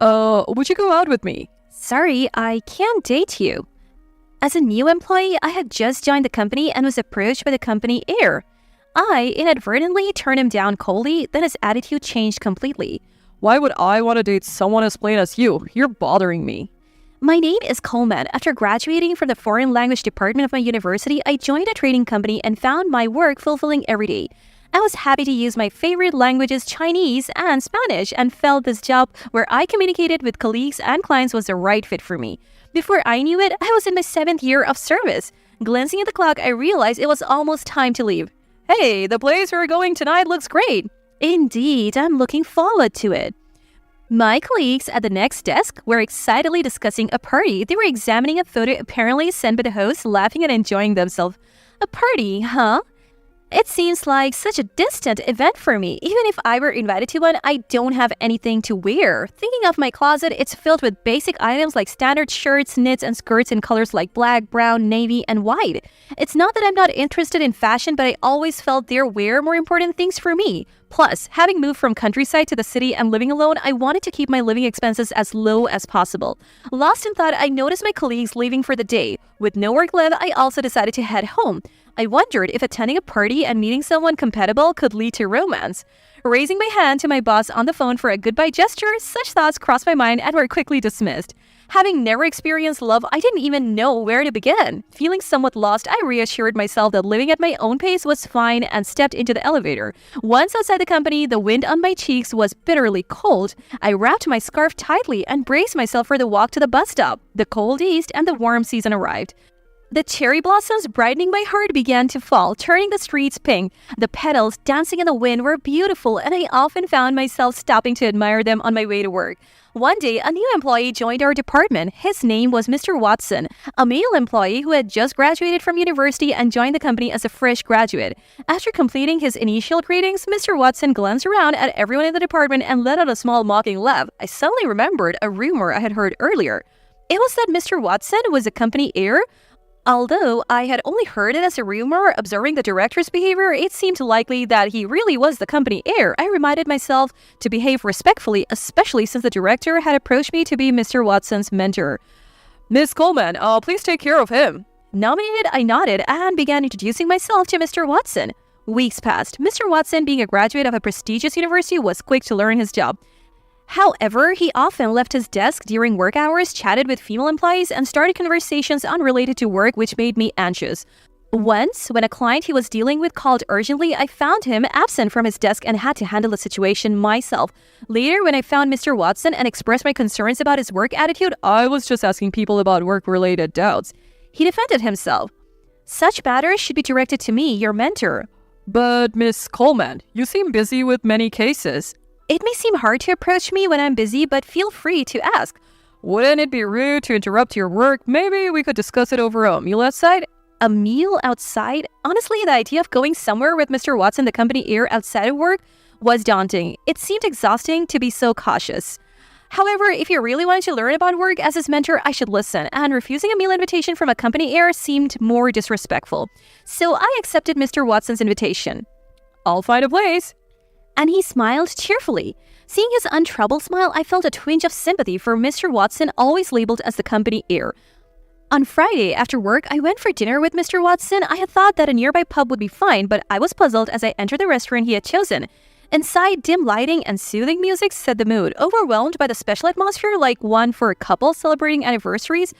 Would you go out with me? Sorry, I can't date you. As a new employee, I had just joined the company and was approached by the company heir. I inadvertently turned him down coldly, then his attitude changed completely. Why would I want to date someone as plain as you? You're bothering me. My name is Coleman. After graduating from the foreign language department of my university, I joined a trading company and found my work fulfilling every day. I was happy to use my favorite languages, Chinese and Spanish, and felt this job where I communicated with colleagues and clients was the right fit for me. Before I knew it, I was in my 7th year of service. Glancing at the clock, I realized it was almost time to leave. Hey, the place we're going tonight looks great. Indeed, I'm looking forward to it. My colleagues at the next desk were excitedly discussing a party. They were examining a photo apparently sent by the host, laughing and enjoying themselves. A party, huh? It seems like such a distant event for me. Even if I were invited to one, I don't have anything to wear. Thinking of my closet, it's filled with basic items like standard shirts, knits, and skirts in colors like black, brown, navy, and white. It's not that I'm not interested in fashion, but I always felt there were more important things for me. Plus, having moved from countryside to the city and living alone, I wanted to keep my living expenses as low as possible. Lost in thought, I noticed my colleagues leaving for the day. With no work left, I also decided to head home. I wondered if attending a party and meeting someone compatible could lead to romance. Raising my hand to my boss on the phone for a goodbye gesture, such thoughts crossed my mind and were quickly dismissed. Having never experienced love, I didn't even know where to begin. Feeling somewhat lost, I reassured myself that living at my own pace was fine and stepped into the elevator. Once outside the company, the wind on my cheeks was bitterly cold. I wrapped my scarf tightly and braced myself for the walk to the bus stop. The cold eased and the warm season arrived. The cherry blossoms brightening my heart began to fall, turning the streets pink. The petals dancing in the wind were beautiful, and I often found myself stopping to admire them on my way to work. One day, a new employee joined our department. His name was Mr. Watson, a male employee who had just graduated from university and joined the company as a fresh graduate. After completing his initial greetings, Mr. Watson glanced around at everyone in the department and let out a small mocking laugh. I suddenly remembered a rumor I had heard earlier. It was that Mr. Watson was a company heir. Although I had only heard it as a rumor, observing the director's behavior, it seemed likely that he really was the company heir. I reminded myself to behave respectfully, especially since the director had approached me to be Mr. Watson's mentor. Miss Coleman, please take care of him. Nominated, I nodded and began introducing myself to Mr. Watson. Weeks passed. Mr. Watson, being a graduate of a prestigious university, was quick to learn his job. However, he often left his desk during work hours, chatted with female employees, and started conversations unrelated to work, which made me anxious. Once, when a client he was dealing with called urgently, I found him absent from his desk and had to handle the situation myself. Later, when I found Mr. Watson and expressed my concerns about his work attitude, I was just asking people about work-related doubts. He defended himself. Such matters should be directed to me, your mentor. But, Miss Coleman, you seem busy with many cases. It may seem hard to approach me when I'm busy, but feel free to ask. Wouldn't it be rude to interrupt your work? Maybe we could discuss it over a meal outside? A meal outside? Honestly, the idea of going somewhere with Mr. Watson, the company heir, outside of work was daunting. It seemed exhausting to be so cautious. However, if you really wanted to learn about work as his mentor, I should listen, and refusing a meal invitation from a company heir seemed more disrespectful. So I accepted Mr. Watson's invitation. I'll find a place. And he smiled cheerfully. Seeing his untroubled smile, I felt a twinge of sympathy for Mr. Watson, always labeled as the company heir. On Friday, after work, I went for dinner with Mr. Watson. I had thought that a nearby pub would be fine, but I was puzzled as I entered the restaurant he had chosen. Inside, dim lighting and soothing music set the mood. Overwhelmed by the special atmosphere like one for a couple celebrating anniversaries,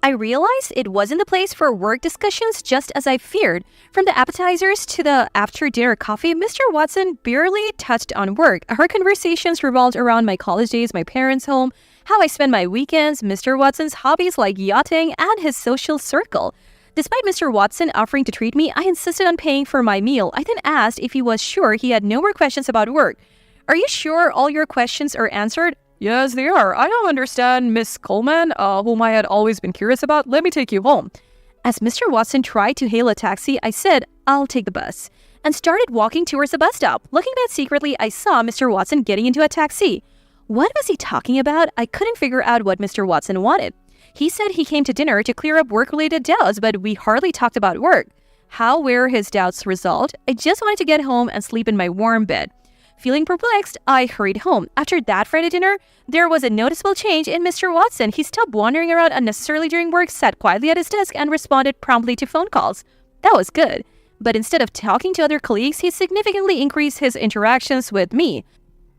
I realized it wasn't the place for work discussions, just as I feared. From the appetizers to the after-dinner coffee, Mr. Watson barely touched on work. Our conversations revolved around my college days, my parents' home, how I spend my weekends, Mr. Watson's hobbies like yachting, and his social circle. Despite Mr. Watson offering to treat me, I insisted on paying for my meal. I then asked if he was sure he had no more questions about work. Are you sure all your questions are answered? Yes, they are. I don't understand, Miss Coleman, whom I had always been curious about. Let me take you home. As Mr. Watson tried to hail a taxi, I said, I'll take the bus, and started walking towards the bus stop. Looking back secretly, I saw Mr. Watson getting into a taxi. What was he talking about? I couldn't figure out what Mr. Watson wanted. He said he came to dinner to clear up work-related doubts, but we hardly talked about work. How were his doubts resolved? I just wanted to get home and sleep in my warm bed. Feeling perplexed, I hurried home. After that Friday dinner, there was a noticeable change in Mr. Watson. He stopped wandering around unnecessarily during work, sat quietly at his desk, and responded promptly to phone calls. That was good. But instead of talking to other colleagues, he significantly increased his interactions with me.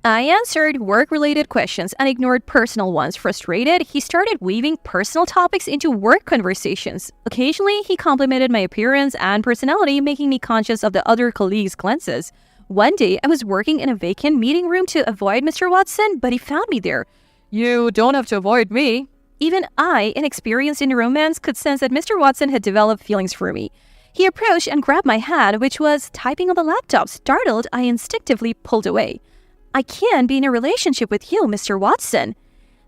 I answered work-related questions and ignored personal ones. Frustrated, he started weaving personal topics into work conversations. Occasionally, he complimented my appearance and personality, making me conscious of the other colleagues' glances. One day, I was working in a vacant meeting room to avoid Mr. Watson, but he found me there. You don't have to avoid me. Even I, inexperienced in romance, could sense that Mr. Watson had developed feelings for me. He approached and grabbed my hand, which was typing on the laptop. Startled, I instinctively pulled away. I can't be in a relationship with you, Mr. Watson.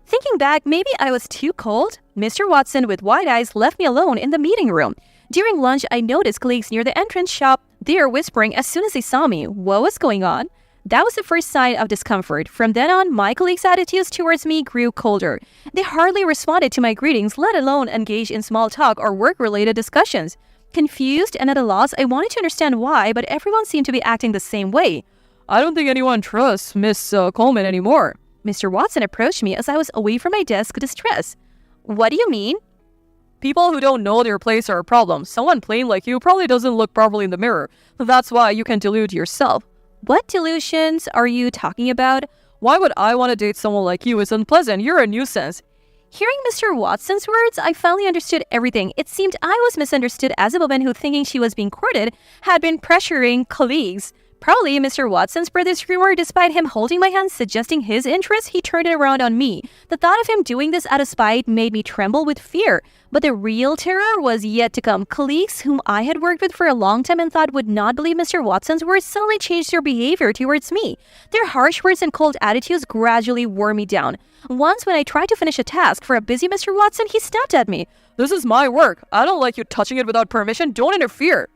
Thinking back, maybe I was too cold. Mr. Watson, with wide eyes, left me alone in the meeting room. During lunch, I noticed colleagues near the entrance shop there whispering as soon as they saw me. What was going on? That was the first sign of discomfort. From then on, my colleagues' attitudes towards me grew colder. They hardly responded to my greetings, let alone engage in small talk or work-related discussions. Confused and at a loss, I wanted to understand why, but everyone seemed to be acting the same way. I don't think anyone trusts Miss Coleman anymore. Mr. Watson approached me as I was away from my desk, distressed. What do you mean? People who don't know their place are a problem. Someone plain like you probably doesn't look properly in the mirror. That's why you can delude yourself. What delusions are you talking about? Why would I want to date someone like you? It's unpleasant. You're a nuisance. Hearing Mr. Watson's words, I finally understood everything. It seemed I was misunderstood as a woman who, thinking she was being courted, had been pressuring colleagues. Probably Mr. Watson spread this rumor. Despite him holding my hand, suggesting his interest, he turned it around on me. The thought of him doing this out of spite made me tremble with fear. But the real terror was yet to come. Colleagues whom I had worked with for a long time and thought would not believe Mr. Watson's words suddenly changed their behavior towards me. Their harsh words and cold attitudes gradually wore me down. Once when I tried to finish a task for a busy Mr. Watson, he snapped at me. This is my work. I don't like you touching it without permission. Don't interfere.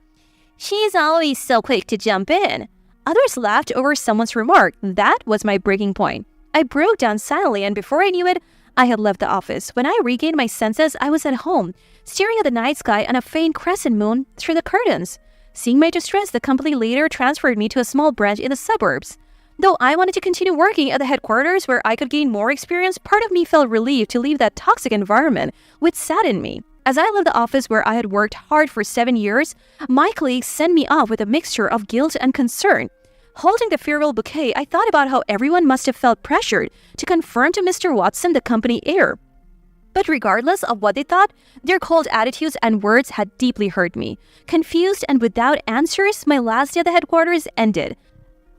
She's always so quick to jump in. Others laughed over someone's remark. That was my breaking point. I broke down silently, and before I knew it, I had left the office. When I regained my senses, I was at home, staring at the night sky and a faint crescent moon through the curtains. Seeing my distress, the company later transferred me to a small branch in the suburbs. Though I wanted to continue working at the headquarters where I could gain more experience, part of me felt relieved to leave that toxic environment, which saddened me. As I left the office where I had worked hard for 7 years, my colleagues sent me off with a mixture of guilt and concern. Holding the farewell bouquet, I thought about how everyone must have felt pressured to confirm to Mr. Watson the company heir. But regardless of what they thought, their cold attitudes and words had deeply hurt me. Confused and without answers, my last day at the headquarters ended.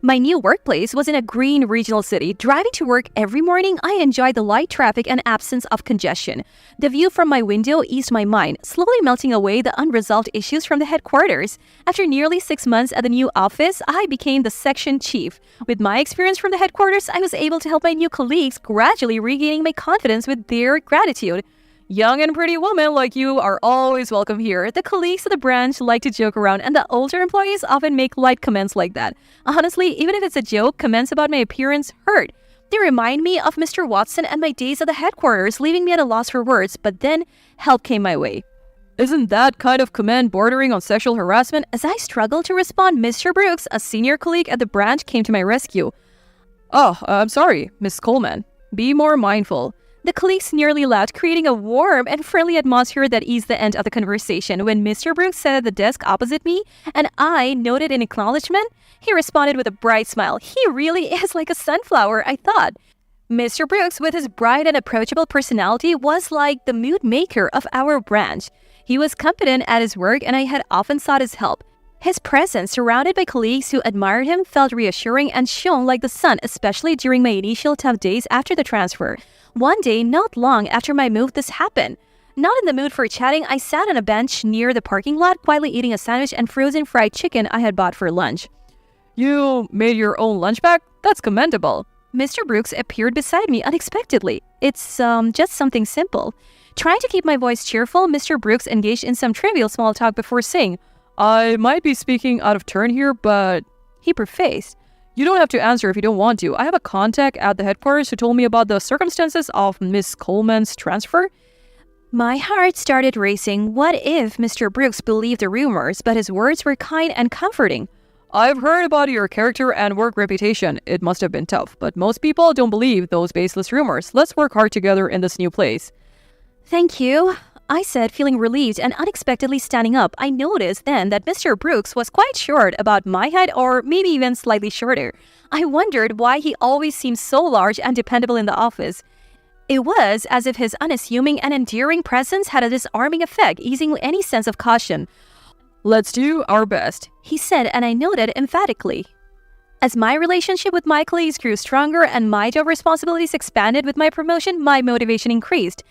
My new workplace was in a green regional city. Driving to work every morning, I enjoyed the light traffic and absence of congestion. The view from my window eased my mind, slowly melting away the unresolved issues from the headquarters. After nearly 6 months at the new office, I became the section chief. With my experience from the headquarters, I was able to help my new colleagues, gradually regaining my confidence with their gratitude. Young and pretty women like you are always welcome here. The colleagues of the branch like to joke around, and the older employees often make light comments like that. Honestly, even if it's a joke, comments about my appearance hurt. They remind me of Mr. Watson and my days at the headquarters, leaving me at a loss for words, but then help came my way. Isn't that kind of comment bordering on sexual harassment? As I struggled to respond, Mr. Brooks, a senior colleague at the branch, came to my rescue. Oh, I'm sorry, Miss Coleman. Be more mindful. The colleagues nearly laughed, creating a warm and friendly atmosphere that eased the end of the conversation. When Mr. Brooks sat at the desk opposite me, and I nodded in acknowledgement, he responded with a bright smile. He really is like a sunflower, I thought. Mr. Brooks, with his bright and approachable personality, was like the mood maker of our branch. He was competent at his work, and I had often sought his help. His presence, surrounded by colleagues who admired him, felt reassuring and shone like the sun, especially during my initial tough days after the transfer. One day, not long after my move, this happened. Not in the mood for chatting, I sat on a bench near the parking lot, quietly eating a sandwich and frozen fried chicken I had bought for lunch. You made your own lunch bag? That's commendable. Mr. Brooks appeared beside me unexpectedly. It's just something simple. Trying to keep my voice cheerful, Mr. Brooks engaged in some trivial small talk before saying, I might be speaking out of turn here, but... He prefaced. You don't have to answer if you don't want to. I have a contact at the headquarters who told me about the circumstances of Miss Coleman's transfer. My heart started racing. What if Mr. Brooks believed the rumors, but his words were kind and comforting? I've heard about your character and work reputation. It must have been tough, but most people don't believe those baseless rumors. Let's work hard together in this new place. Thank you, I said, feeling relieved and unexpectedly standing up. I noticed then that Mr. Brooks was quite short, about my height or maybe even slightly shorter. I wondered why he always seemed so large and dependable in the office. It was as if his unassuming and endearing presence had a disarming effect, easing any sense of caution. Let's do our best, he said, and I nodded emphatically. As my relationship with my colleagues grew stronger and my job responsibilities expanded with my promotion, my motivation increased.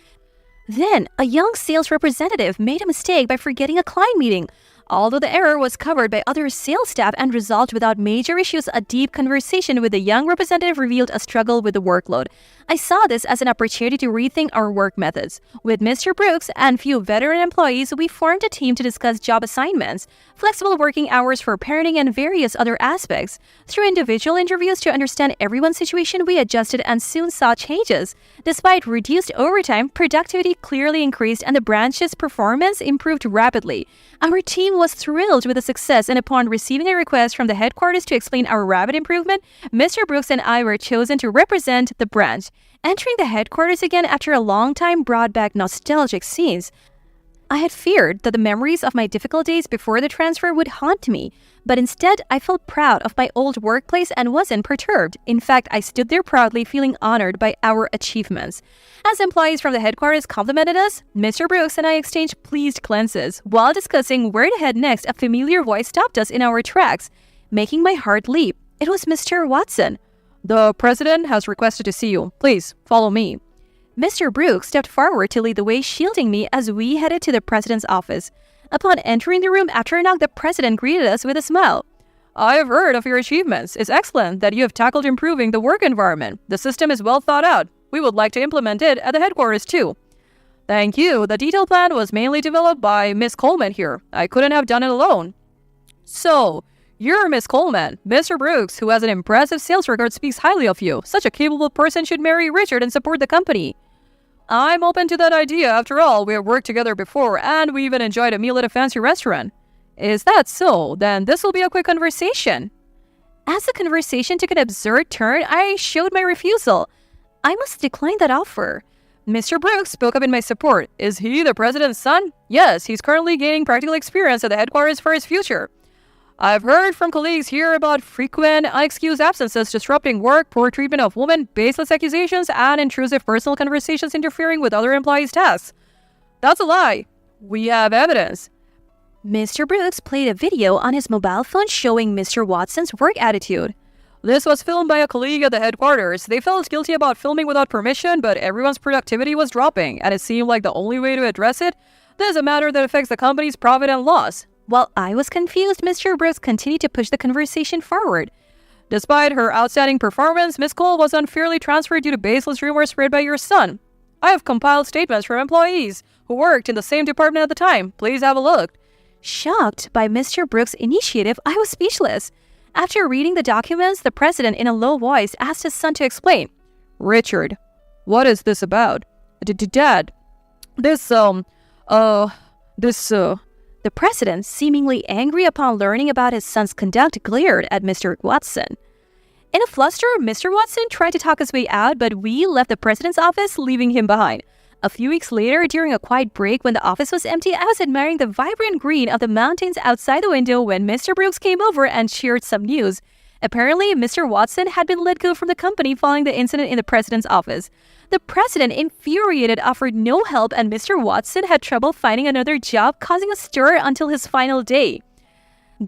Then, a young sales representative made a mistake by forgetting a client meeting. Although the error was covered by other sales staff and resolved without major issues, a deep conversation with the young representative revealed a struggle with the workload. I saw this as an opportunity to rethink our work methods. With Mr. Brooks and few veteran employees, we formed a team to discuss job assignments, flexible working hours for parenting, and various other aspects. Through individual interviews to understand everyone's situation, we adjusted and soon saw changes. Despite reduced overtime, productivity clearly increased and the branch's performance improved rapidly. Our team was thrilled with the success, and upon receiving a request from the headquarters to explain our rapid improvement, Mr. Brooks and I were chosen to represent the branch. Entering the headquarters again after a long time brought back nostalgic scenes. I had feared that the memories of my difficult days before the transfer would haunt me, but instead I felt proud of my old workplace and wasn't perturbed. In fact, I stood there proudly, feeling honored by our achievements. As employees from the headquarters complimented us, Mr. Brooks and I exchanged pleased glances. While discussing where to head next, a familiar voice stopped us in our tracks, making my heart leap. It was Mr. Watson. The president has requested to see you. Please, follow me. Mr. Brooks stepped forward to lead the way, shielding me as we headed to the president's office. Upon entering the room after a knock, the president greeted us with a smile. I have heard of your achievements. It's excellent that you have tackled improving the work environment. The system is well thought out. We would like to implement it at the headquarters too. Thank you. The detailed plan was mainly developed by Miss Coleman here. I couldn't have done it alone. So, you're Miss Coleman. Mr. Brooks, who has an impressive sales record, speaks highly of you. Such a capable person should marry Richard and support the company. I'm open to that idea. After all, we have worked together before, and we even enjoyed a meal at a fancy restaurant. Is that so? Then this will be a quick conversation. As the conversation took an absurd turn, I showed my refusal. I must decline that offer. Mr. Brooks spoke up in my support. Is he the president's son? Yes, he's currently gaining practical experience at the headquarters for his future. I've heard from colleagues here about frequent, unexcused absences disrupting work, poor treatment of women, baseless accusations, and intrusive personal conversations interfering with other employees' tasks. That's a lie. We have evidence. Mr. Brooks played a video on his mobile phone showing Mr. Watson's work attitude. This was filmed by a colleague at the headquarters. They felt guilty about filming without permission, but everyone's productivity was dropping, and it seemed like the only way to address it. This is a matter that affects the company's profit and loss. While I was confused, Mr. Brooks continued to push the conversation forward. Despite her outstanding performance, Miss Cole was unfairly transferred due to baseless rumors spread by your son. I have compiled statements from employees who worked in the same department at the time. Please have a look. Shocked by Mr. Brooks' initiative, I was speechless. After reading the documents, the president in a low voice asked his son to explain. Richard, what is this about? Dad, The president, seemingly angry upon learning about his son's conduct, glared at Mr. Watson. In a fluster, Mr. Watson tried to talk his way out, but we left the president's office, leaving him behind. A few weeks later, during a quiet break when the office was empty, I was admiring the vibrant green of the mountains outside the window when Mr. Brooks came over and shared some news. Apparently, Mr. Watson had been let go from the company following the incident in the president's office. The president, infuriated, offered no help, and Mr. Watson had trouble finding another job, causing a stir until his final day.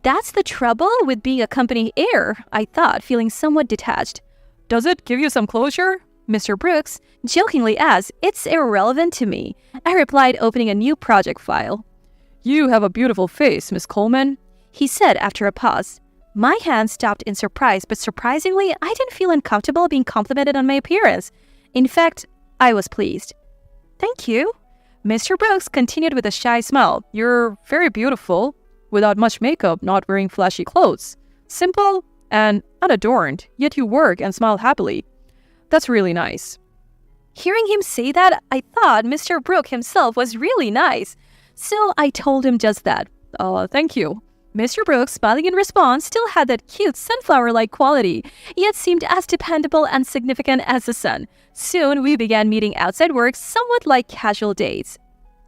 That's the trouble with being a company heir, I thought, feeling somewhat detached. Does it give you some closure? Mr. Brooks jokingly asked. It's irrelevant to me, I replied, opening a new project file. You have a beautiful face, Miss Coleman, he said after a pause. My hand stopped in surprise, but surprisingly, I didn't feel uncomfortable being complimented on my appearance. In fact, I was pleased. Thank you. Mr. Brooks continued with a shy smile. You're very beautiful, without much makeup, not wearing flashy clothes. Simple and unadorned, yet you work and smile happily. That's really nice. Hearing him say that, I thought Mr. Brooks himself was really nice. So I told him just that. Thank you. Mr. Brooks, smiling in response, still had that cute sunflower-like quality, yet seemed as dependable and significant as the sun. Soon, we began meeting outside work somewhat like casual dates.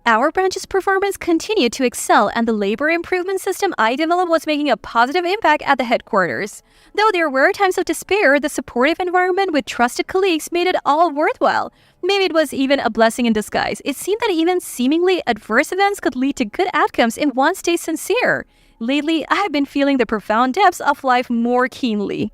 Our branch's performance continued to excel, and the labor improvement system I developed was making a positive impact at the headquarters. Though there were times of despair, the supportive environment with trusted colleagues made it all worthwhile. Maybe it was even a blessing in disguise. It seemed that even seemingly adverse events could lead to good outcomes if one stays sincere. Lately, I have been feeling the profound depths of life more keenly.